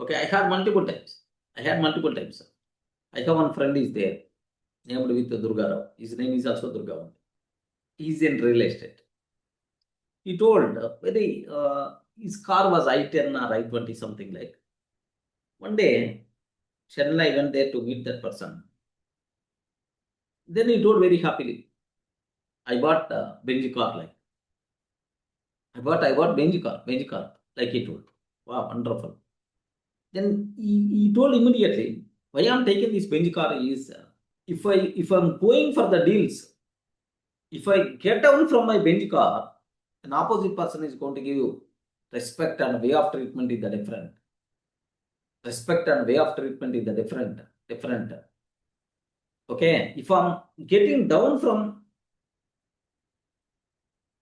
Okay, I had multiple times. I have one friend is there, named with Durga. His name is also Durga. He's in real estate. He told his car was I-10 or I-20 something like. One day, suddenly I went there to meet that person. Then he told very happily, I bought a Benji car like. I bought Benji car, like he told. Wow, wonderful. Then he told immediately, why I'm taking this Benji car is if I'm going for the deals, if I get down from my Benji car, an opposite person is going to give you respect and way of treatment is the different. Respect and way of treatment is the different. Okay, if I'm getting down from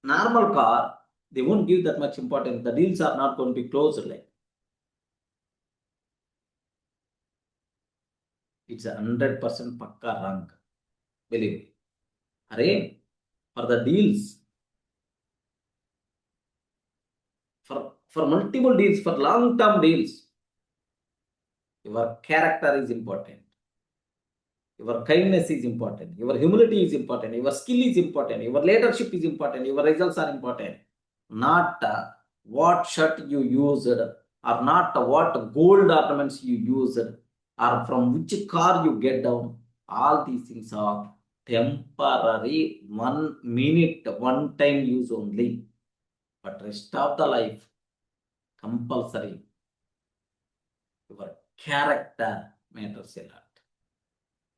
normal car, they won't give that much importance. The deals are not going to be closed like. It's 100% pakka wrong. Believe me. Array, for the deals, for multiple deals, for long-term deals, your character is important. Your kindness is important. Your humility is important. Your skill is important. Your leadership is important. Your results are important. Not what shirt you used, or not what gold ornaments you used, or from which car you get down. All these things are temporary, 1 minute, one time use only. But rest of the life, compulsory. Your character matters a lot.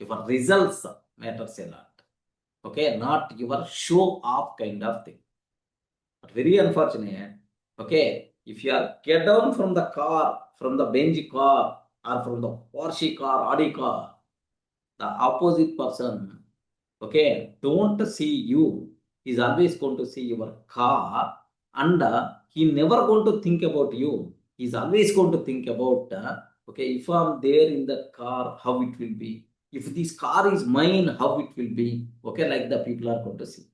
Your results matters a lot. Okay, not your show off kind of thing. But very unfortunate. Okay, if you are get down from the car, from the Benji car, or from the Porsche car, Audi car, the opposite person, okay, don't see you. He's always going to see your car, and he never going to think about you. He's always going to think about, okay, if I'm there in the car, how it will be. If this car is mine, how it will be. Okay, like the people are going to see.